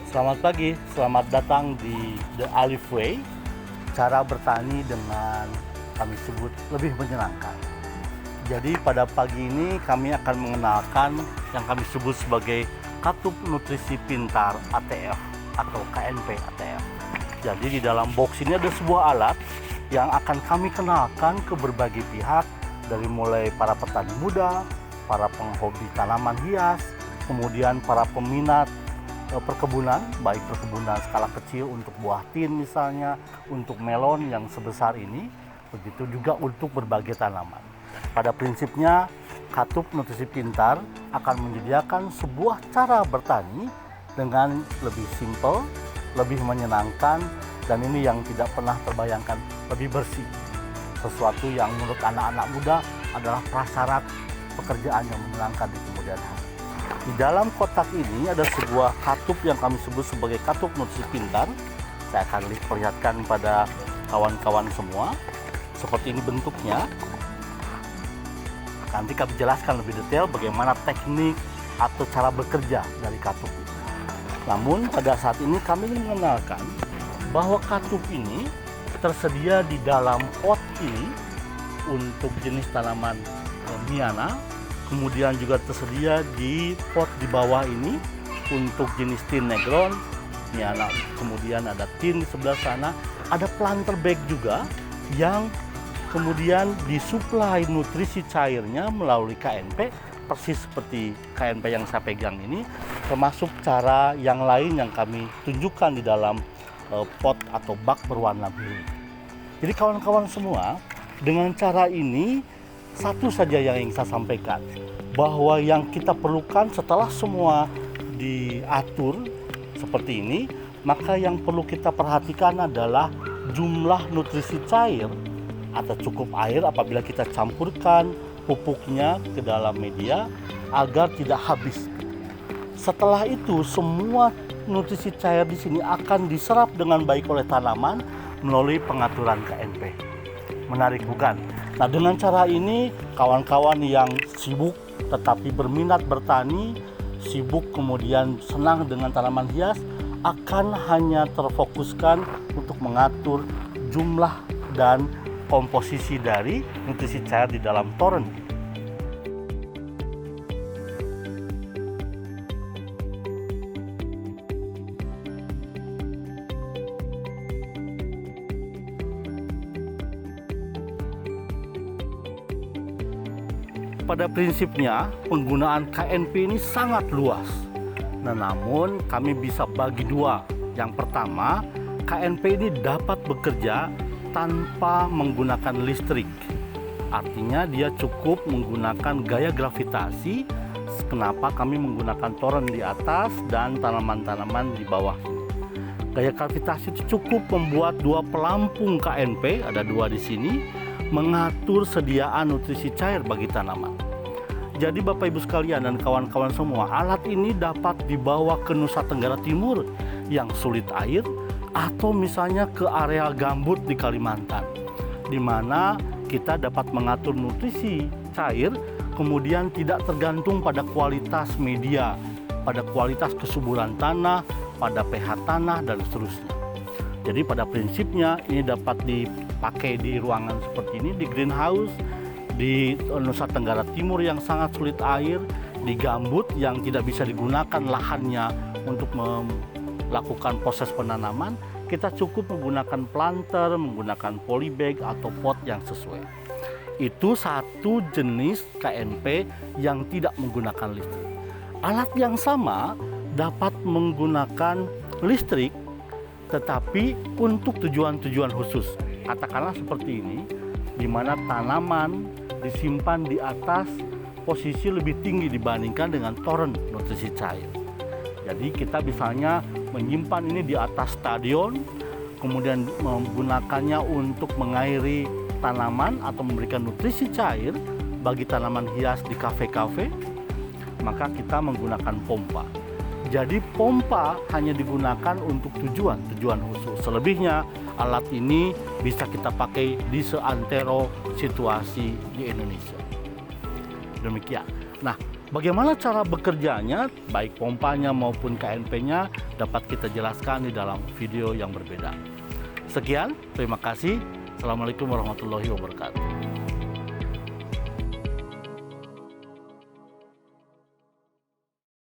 Selamat pagi, selamat datang di The Alif Way. Cara bertani dengan kami sebut lebih menyenangkan. Jadi pada pagi ini kami akan mengenalkan yang kami sebut sebagai Katup Nutrisi Pintar ATF atau KNP ATF. Jadi di dalam box ini ada sebuah alat yang akan kami kenalkan ke berbagai pihak, dari mulai para petani muda, para penghobi tanaman hias, kemudian para peminat perkebunan, baik perkebunan skala kecil untuk buah tin misalnya, untuk melon yang sebesar ini, begitu juga untuk berbagai tanaman. Pada prinsipnya, Katup Nutrisi Pintar akan menyediakan sebuah cara bertani dengan lebih simpel, lebih menyenangkan, dan ini yang tidak pernah terbayangkan, lebih bersih. Sesuatu yang menurut anak-anak muda adalah prasyarat pekerjaan yang menyenangkan di kemudian hari. Di dalam kotak ini ada sebuah katup yang kami sebut sebagai Katup Nutrisi Pintar. Saya akan perlihatkan pada kawan-kawan semua. Seperti ini bentuknya. Nanti kami jelaskan lebih detail bagaimana teknik atau cara bekerja dari katup ini. Namun pada saat ini kami ingin mengenalkan bahwa katup ini tersedia di dalam pot ini untuk jenis tanaman miana, kemudian juga tersedia di pot di bawah ini untuk jenis tin negron, miana, kemudian ada tin di sebelah sana, ada planter bag juga yang kemudian disuplai nutrisi cairnya melalui KNP, persis seperti KNP yang saya pegang ini, termasuk cara yang lain yang kami tunjukkan di dalam pot atau bak berwarna biru. Jadi kawan-kawan semua, dengan cara ini satu saja yang ingin saya sampaikan, bahwa yang kita perlukan setelah semua diatur seperti ini, maka yang perlu kita perhatikan adalah jumlah nutrisi cair atau cukup air apabila kita campurkan pupuknya ke dalam media agar tidak habis. Setelah itu semua nutrisi cair di sini akan diserap dengan baik oleh tanaman melalui pengaturan KNP. Menarik bukan? Nah, dengan cara ini kawan-kawan yang sibuk tetapi berminat bertani, sibuk kemudian senang dengan tanaman hias, akan hanya terfokuskan untuk mengatur jumlah dan komposisi dari nutrisi cair di dalam toren. Pada prinsipnya penggunaan KNP ini sangat luas. Nah, namun kami bisa bagi dua. Yang pertama, KNP ini dapat bekerja tanpa menggunakan listrik. Artinya dia cukup menggunakan gaya gravitasi. Kenapa kami menggunakan toren di atas dan tanaman-tanaman di bawah. Gaya gravitasi itu cukup membuat dua pelampung KNP, ada dua di sini, mengatur sediaan nutrisi cair bagi tanaman. Jadi Bapak Ibu sekalian dan kawan-kawan semua, alat ini dapat dibawa ke Nusa Tenggara Timur yang sulit air, atau misalnya ke area gambut di Kalimantan, di mana kita dapat mengatur nutrisi cair, kemudian tidak tergantung pada kualitas media, pada kualitas kesuburan tanah, pada pH tanah, dan seterusnya. Jadi pada prinsipnya ini dapat dipakai di ruangan seperti ini, di greenhouse, di Nusa Tenggara Timur yang sangat sulit air, di gambut yang tidak bisa digunakan lahannya untuk melakukan proses penanaman, kita cukup menggunakan planter, menggunakan polybag atau pot yang sesuai. Itu satu jenis KNP yang tidak menggunakan listrik. Alat yang sama dapat menggunakan listrik, tetapi untuk tujuan-tujuan khusus. Katakanlah seperti ini, di mana tanaman disimpan di atas posisi lebih tinggi dibandingkan dengan toren nutrisi cair. Jadi kita misalnya menyimpan ini di atas stadion, kemudian menggunakannya untuk mengairi tanaman atau memberikan nutrisi cair bagi tanaman hias di kafe-kafe, maka kita menggunakan pompa. Jadi pompa hanya digunakan untuk tujuan khusus. Selebihnya alat ini bisa kita pakai di seantero situasi di Indonesia. Demikian. Nah, Bagaimana cara bekerjanya, baik pompanya maupun KNP-nya dapat kita jelaskan di dalam video yang berbeda. Sekian, terima kasih. Assalamualaikum warahmatullahi wabarakatuh.